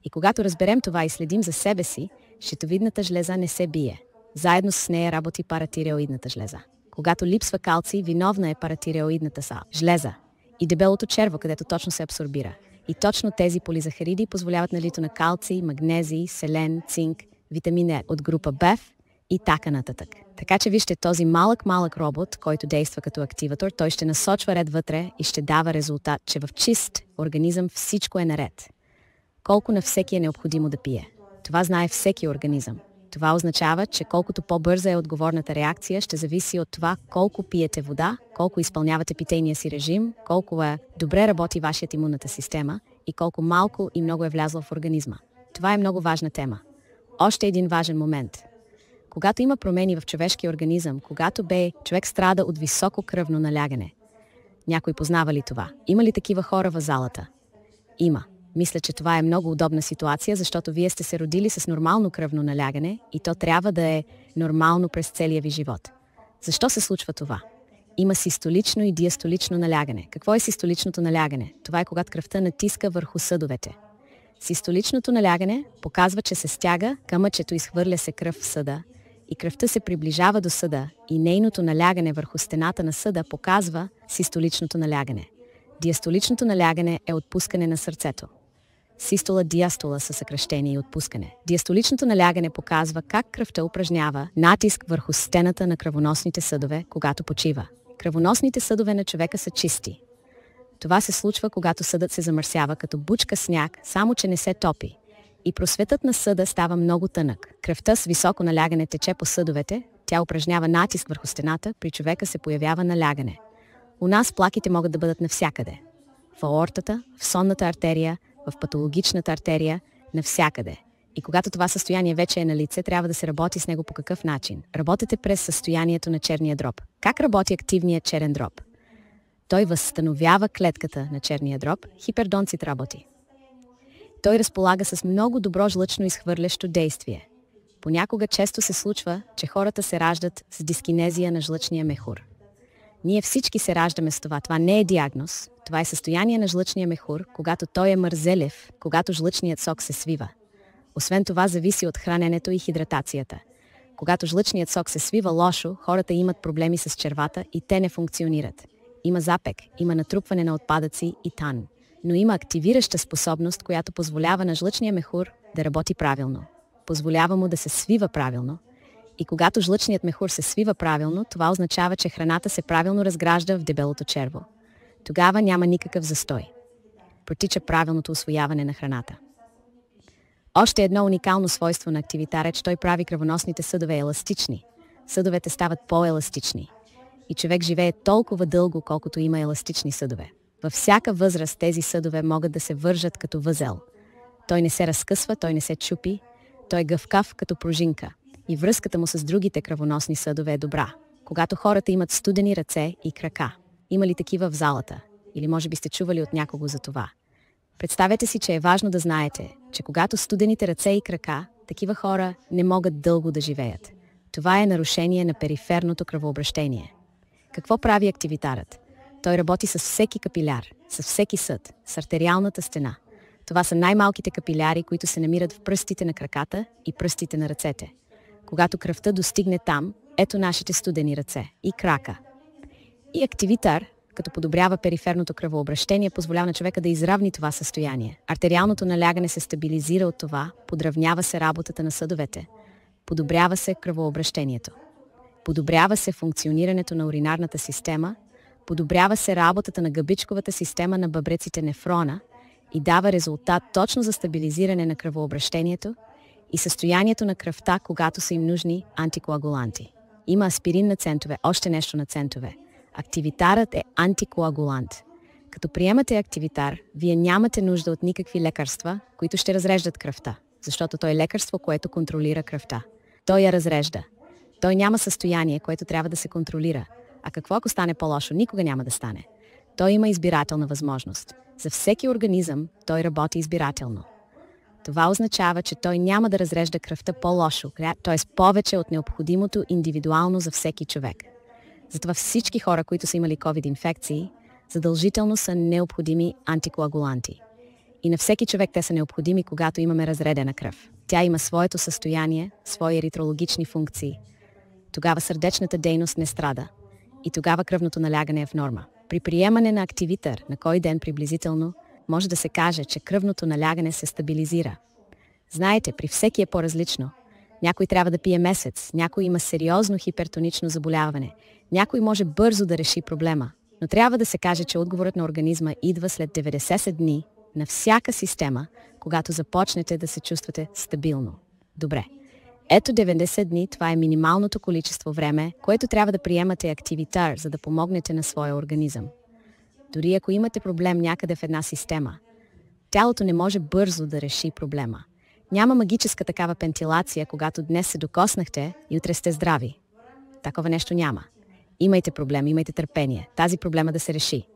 И когато разберем това и следим за себе си, щитовидната жлеза не се бие. Заедно с нея работи паратиреоидната жлеза. Когато липсва калций, виновна е паратиреоидната жлеза и дебелото черво, където точно се абсорбира. И точно тези полизахариди позволяват налито на калций, магнезий, селен, цинк, витамин Е от група БЕФ и така нататък. Така че вижте този малък робот, който действа като активатор, той ще насочва ред вътре и ще дава резултат, че в чист организъм всичко е наред. Колко на всеки е необходимо да пие? Това знае всеки организъм. Това означава, че колкото по-бърза е отговорната реакция, ще зависи от това колко пиете вода, колко изпълнявате питейния си режим, колко добре работи вашият имунната система и колко малко и много е влязло в организма. Това е много важна тема. Още един важен момент. Когато има промени в човешкия организъм, когато човек страда от високо кръвно налягане. Някой познава ли това? Има ли такива хора в залата? Има. Мисля, че това е много удобна ситуация, защото вие сте се родили с нормално кръвно налягане и то трябва да е нормално през целия ви живот. Защо се случва това? Има систолично и диастолично налягане. Какво е систоличното налягане? Това е когато кръвта натиска върху съдовете. Систоличното налягане показва, че се стяга камъчето, изхвърля се кръв в съда и кръвта се приближава до съда и нейното налягане върху стената на съда показва систоличното налягане. Диастоличното налягане е отпускане на сърцето. Систола, диастола са съкращение и отпускане. Диастоличното налягане показва как кръвта упражнява натиск върху стената на кръвоносните съдове, когато почива. Кръвоносните съдове на човека са чисти. Това се случва, когато съдът се замърсява като бучка сняг, само че не се топи. И просветът на съда става много тънък. Кръвта с високо налягане тече по съдовете, тя упражнява натиск върху стената, при човека се появява налягане. У нас плаките могат да бъдат навсякъде. В аортата, в сонната артерия, в патологичната артерия, навсякъде. И когато това състояние вече е на лице, трябва да се работи с него по какъв начин. Работете през състоянието на черния дроб. Как работи активният черен дроб? Той възстановява клетката на черния дроб, хипердонцит работи. Той разполага с много добро жлъчно изхвърлящо действие. Понякога често се случва, че хората се раждат с дискинезия на жлъчния мехур. Ние всички се раждаме с това. Това не е диагноз. Това е състояние на жлъчния мехур, когато той е мързелев, когато жлъчният сок се свива. Освен това зависи от храненето и хидратацията. Когато жлъчният сок се свива лошо, хората имат проблеми с червата и те не функционират. Има запек, има натрупване на отпадъци и тан. Но има активираща способност, която позволява на жлъчния мехур да работи правилно. Позволява му да се свива правилно. И когато жлъчният мехур се свива правилно, това означава, че храната се правилно разгражда в дебелото черво. Тогава няма никакъв застой. Протича правилното усвояване на храната. Още едно уникално свойство на активитар е, че той прави кръвоносните съдове еластични. Съдовете стават по-еластични. И човек живее толкова дълго, колкото има еластични съдове. Във всяка възраст тези съдове могат да се вържат като възел. Той не се разкъсва, той не се чупи, той е гъвкав като пружинка. И връзката му с другите кръвоносни съдове е добра. Когато хората имат студени ръце и крака. Има ли такива в залата? Или може би сте чували от някого за това? Представете си, че е важно да знаете, че когато студените ръце и крака, такива хора не могат дълго да живеят. Това е нарушение на периферното кръвообращение. Какво прави активитарът? Той работи с всеки капиляр, с всеки съд, с артериалната стена. Това са най-малките капиляри, които се намират в пръстите на краката и пръстите на ръцете. Когато кръвта достигне там, ето нашите студени ръце и крака. И активитар, като подобрява периферното кръвообращение, позволява на човека да изравни това състояние. Артериалното налягане се стабилизира от това, подравнява се работата на съдовете, подобрява се кръвообращението. Подобрява се функционирането на уринарната система, подобрява се работата на гъбичковата система на бъбреците нефрона и дава резултат точно за стабилизиране на кръвообращението и състоянието на кръвта, когато са им нужни антикоагуланти. Има аспирин на центове, още нещо на центове. Активитарът е антикоагулант. Като приемате активитар, вие нямате нужда от никакви лекарства, които ще разреждат кръвта, защото той е лекарство, което контролира кръвта. Той я разрежда. Той няма състояние, което трябва да се контролира. А какво ако стане по-лошо? Никога няма да стане. Той има избирателна възможност. За всеки организъм той работи избирателно. Това означава, че той няма да разрежда кръвта по-лошо, т.е. повече от необходимото индивидуално за всеки човек. Затова всички хора, които са имали COVID-инфекции, задължително са необходими антикоагуланти. И на всеки човек те са необходими, когато имаме разредена кръв. Тя има своето състояние, свои еритрологични функции. Тогава сърдечната дейност не страда. И тогава кръвното налягане е в норма. При приемане на активитар, на кой ден приблизително, може да се каже, че кръвното налягане се стабилизира. Знаете, при всеки е по-различно. Някой трябва да пие месец, някой има сериозно хипертонично заболяване, някой може бързо да реши проблема. Но трябва да се каже, че отговорът на организма идва след 90 дни на всяка система, когато започнете да се чувствате стабилно. Добре. Ето 90 дни, това е минималното количество време, което трябва да приемате активитар, за да помогнете на своя организъм. Дори ако имате проблем някъде в една система, тялото не може бързо да реши проблема. Няма магическа такава вентилация, когато днес се докоснахте и утре сте здрави. Такова нещо няма. Имайте проблем, имайте търпение. Тази проблема да се реши.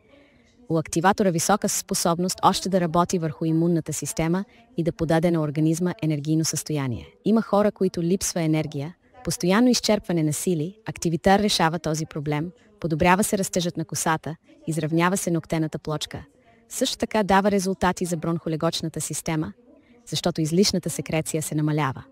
У активатора висока способност още да работи върху имунната система и да подаде на организма енергийно състояние. Има хора, които липсва енергия, постоянно изчерпване на сили, активитар решава този проблем, подобрява се растежът на косата, изравнява се ноктената плочка. Също така дава резултати за бронхолегочната система, защото излишната секреция се намалява.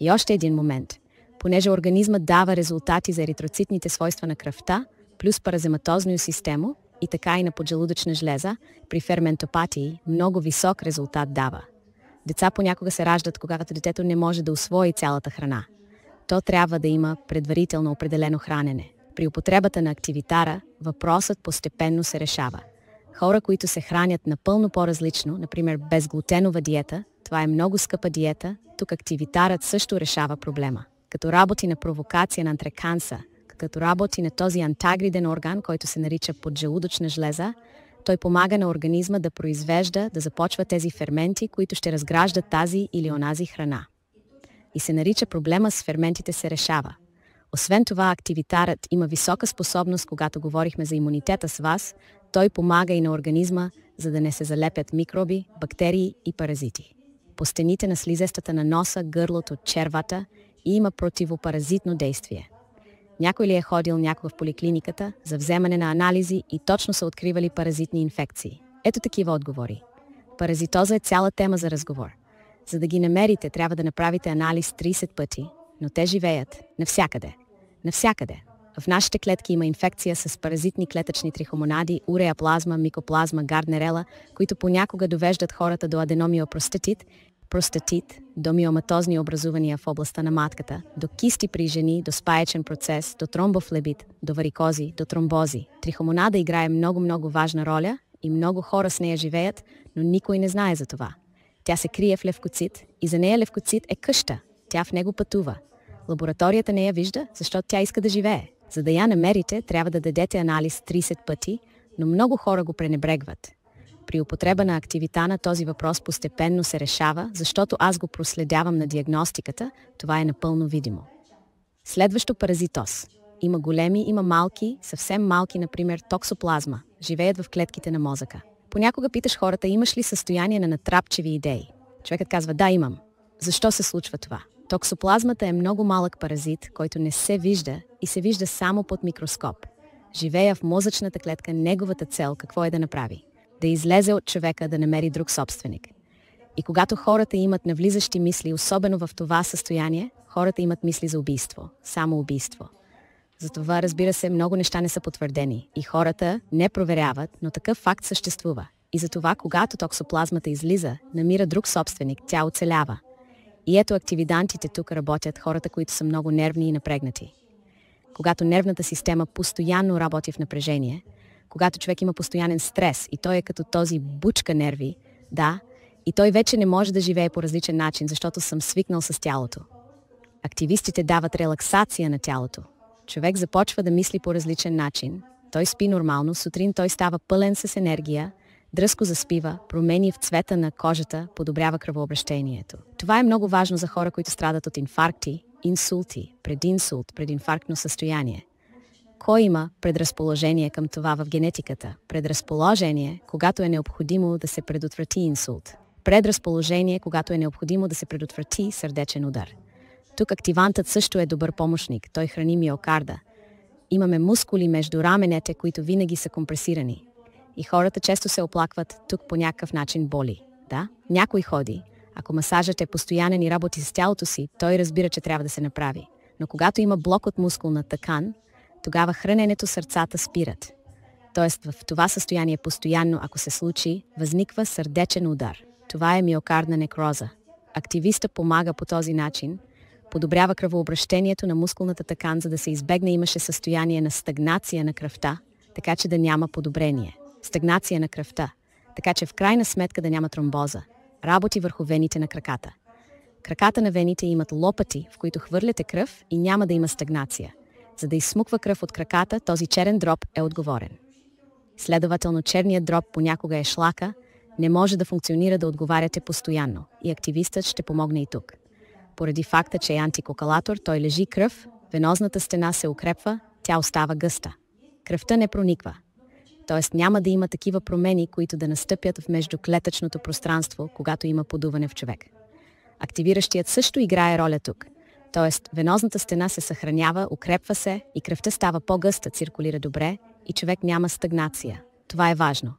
И още един момент. Понеже организмът дава резултати за еритроцитните свойства на кръвта, плюс паразематозния система, и така и на поджелудочна жлеза, при ферментопатии много висок резултат дава. Деца понякога се раждат, когато детето не може да усвои цялата храна. То трябва да има предварително определено хранене. При употребата на активитара въпросът постепенно се решава. Хора, които се хранят напълно по-различно, например безглутенова диета, това е много скъпа диета, тук активитарът също решава проблема. Като работи на провокация на антреканса, като работи на този антагриден орган, който се нарича поджелудочна жлеза, Той помага на организма да произвежда, да започва тези ферменти, които ще разграждат тази или онази храна. И се нарича проблема с ферментите се решава. Освен това, активитарът има висока способност, когато говорихме за имунитета с вас, той помага и на организма, за да не се залепят микроби, бактерии и паразити. По стените на слизестата на носа, гърлото, червата и има противопаразитно действие. Някой ли е ходил някога в поликлиниката за вземане на анализи и точно са откривали паразитни инфекции? Ето такива отговори. Паразитоза е цяла тема за разговор. За да ги намерите, трябва да направите анализ 30 пъти, но те живеят навсякъде. Навсякъде. В нашите клетки има инфекция с паразитни клетъчни трихомонади, уреаплазма, микоплазма, гарднерела, които понякога довеждат хората до аденомиопростатит, до миоматозни образувания в областта на матката, до кисти при жени, до спаечен процес, до тромбофлебит, до варикози, до тромбози. Трихомонада играе много важна роля и много хора с нея живеят, но никой не знае за това. Тя се крие в левкоцит и за нея левкоцит е къща. Тя в него пътува. Лабораторията не я вижда, защото тя иска да живее. За да я намерите, трябва да дадете анализ 30 пъти, но много хора го пренебрегват. При употреба на активитана този въпрос постепенно се решава, защото аз го проследявам на диагностиката, това е напълно видимо. Следващо паразитоз. Има големи, има малки, съвсем малки, например токсоплазма, живеят в клетките на мозъка. Понякога питаш хората, имаш ли състояние на натрапчиви идеи? Човекът казва, да, имам. Защо се случва това? Токсоплазмата е много малък паразит, който не се вижда и се вижда само под микроскоп. Живее в мозъчната клетка, неговата цел какво е да направи? Да излезе от човека, да намери друг собственик. И когато хората имат навлизащи мисли, особено в това състояние, хората имат мисли за убийство, само убийство. Затова, разбира се, много неща не са потвърдени и хората не проверяват, но такъв факт съществува. И затова, когато токсоплазмата излиза, намира друг собственик, тя оцелява. И ето активидантите тук работят хората, които са много нервни и напрегнати. Когато нервната система постоянно работи в напрежение, когато човек има постоянен стрес и той е като този бучка нерви, да, и той вече не може да живее по различен начин, защото съм свикнал с тялото. Активистите дават релаксация на тялото. Човек започва да мисли по различен начин. Той спи нормално, сутрин той става пълен с енергия, дръзко заспива, промени в цвета на кожата, подобрява кръвообращението. Това е много важно за хора, които страдат от инфаркти, инсулти, прединфарктно състояние. Кой има предразположение към това в генетиката? Предразположение, когато е необходимо да се предотврати инсулт. Предразположение, когато е необходимо да се предотврати сърдечен удар. Тук активантът също е добър помощник. Той храни миокарда. Имаме мускули между раменете, които винаги са компресирани. И хората често се оплакват, тук по някакъв начин боли. Да, някой ходи. Ако масажът е постоянен и работи с тялото си, той разбира, че трябва да се направи. Но когато има блок от мускулна тъкан, тогава храненето, сърцата спират. Тоест в това състояние постоянно, ако се случи, възниква сърдечен удар. Това е миокардна некроза. Активиста помага по този начин, подобрява кръвообращението на мускулната тъкан, за да се избегне имаше състояние на стагнация на кръвта, така че да няма подобрение. Стагнация на кръвта, така че в крайна сметка да няма тромбоза. Работи върху вените на краката. Краката на вените имат лопати, в които хвърляте кръв и няма да има стагнация. За да изсмуква кръв от краката, този черен дроб е отговорен. Следователно, черният дроб понякога е шлака, не може да функционира да отговаряте постоянно и активистът ще помогне и тук. Поради факта, че е антикокалатор, той лежи кръв, венозната стена се укрепва, тя остава гъста. Кръвта не прониква. Т.е. няма да има такива промени, които да настъпят в междуклетъчното пространство, когато има подуване в човек. Активиращият също играе роля тук. Т.е. венозната стена се съхранява, укрепва се и кръвта става по-гъста, циркулира добре и човек няма стагнация. Това е важно.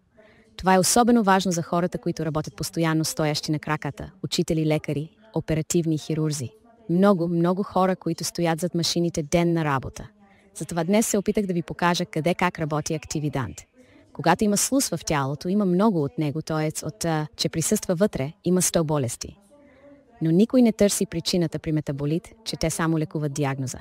Това е особено важно за хората, които работят постоянно стоящи на краката, учители, лекари, оперативни хирурзи. Много хора, които стоят зад машините ден на работа. Затова днес се опитах да ви покажа къде как работи активидант. Когато има слуз в тялото, има много от него, т.е. че присъства вътре, има 100 болести. Но никой не търси причината при метаболит, че те само лекуват диагноза.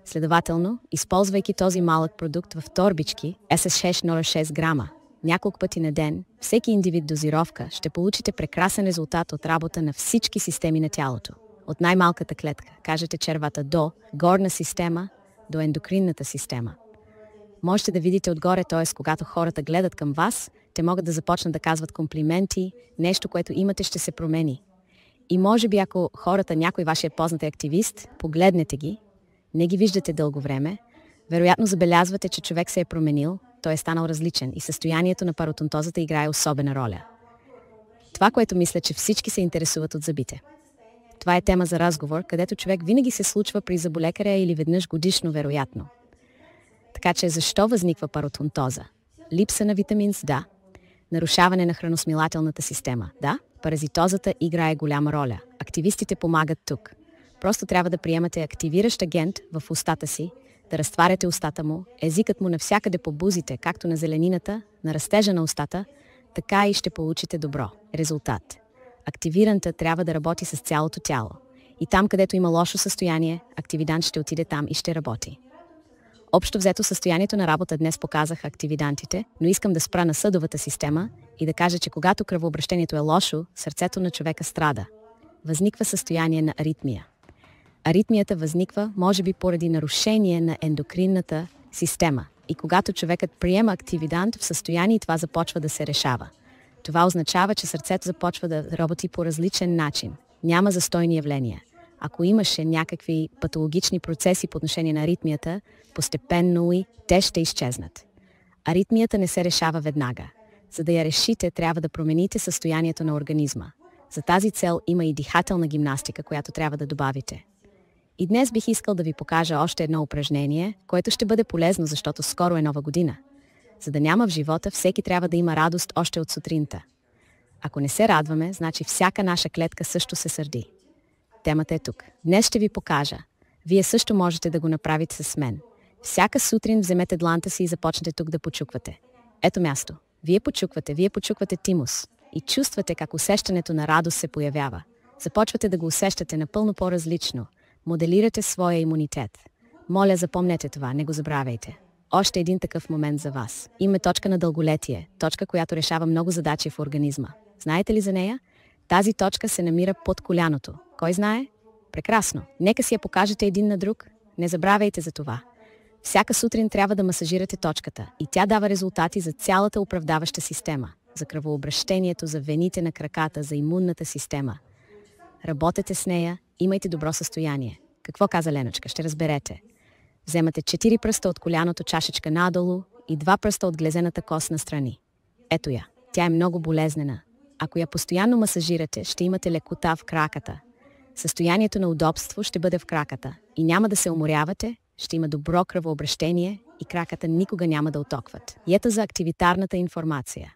Следователно, използвайки този малък продукт в торбички, SS606 грама, няколко пъти на ден, всеки индивид дозировка, ще получите прекрасен резултат от работа на всички системи на тялото. От най-малката клетка, кажете червата, до горна система, до ендокринната система. Можете да видите отгоре, т.е. когато хората гледат към вас, Те могат да започнат да казват комплименти, нещо, което имате, ще се промени. И може би ако хората, някой вашия познат е активист, погледнете ги, не ги виждате дълго време, вероятно забелязвате, че човек се е променил, той е станал различен и състоянието на паротонтозата играе особена роля. Това, което мисля, че всички се интересуват от зъбите. Това е тема за разговор, където човек винаги се случва при зъболекаря или веднъж годишно, вероятно. Така че защо възниква паротонтоза? Липса на витамин С, да. Нарушаване на храносмилателната система, да. Паразитозата играе голяма роля. Активистите помагат тук. Просто трябва да приемате активиращ агент в устата си, да разтваряте устата му, езикът му навсякъде по бузите, както на зеленината, на растежа на устата, така и ще получите добро резултат. Активирантът трябва да работи с цялото тяло. И там, където има лошо състояние, активидант ще отиде там и ще работи. Общо взето състоянието на работа днес показах активидантите, но искам да спра на съдовата система и да кажа, че когато кръвообращението е лошо, сърцето на човека страда. Възниква състояние на аритмия. Аритмията възниква, може би, поради нарушение на ендокринната система. И когато човекът приема активидант в състояние, това започва да се решава. Това означава, че сърцето започва да работи по различен начин. Няма застойни явления. Ако имаше някакви патологични процеси по отношение на аритмията, постепенно и те ще изчезнат. Аритмията не се решава веднага. За да я решите, трябва да промените състоянието на организма. За тази цел има и дихателна гимнастика, която трябва да добавите. И днес бих искал да ви покажа още едно упражнение, което ще бъде полезно, защото скоро е нова година. За да няма в живота, всеки трябва да има радост още от сутринта. Ако не се радваме, значи всяка наша клетка също се сърди. Темата е тук. Днес ще ви покажа. Вие също можете да го направите с мен. Всяка сутрин вземете дланта си и започнете тук да почуквате. Ето място. Вие почуквате тимус. И чувствате как усещането на радост се появява. Започвате да го усещате напълно по-различно. Моделирате своя имунитет. Моля, запомнете това, не го забравяйте. Още един такъв момент за вас. Има точка на дълголетие, точка, която решава много задачи в организма. Знаете ли за нея? Тази точка се намира под коляното. Кой знае? Прекрасно. Нека си я покажете един на друг. Не забравяйте за това. Всяка сутрин трябва да масажирате точката и тя дава резултати за цялата оправдаваща система. За кръвообращението, за вените на краката, за имунната система. Работете с нея, имайте добро състояние. Какво каза Леночка? Ще разберете. Вземате 4 пръста от коляното, чашечка надолу и 2 пръста от глезената кост настрани. Ето я. Тя е много болезнена. Ако я постоянно масажирате, ще имате лекота в краката. Състоянието на удобство ще бъде в краката и няма да се уморявате, ще има добро кръвообращение и краката никога няма да отокват. И ето за активитарната информация.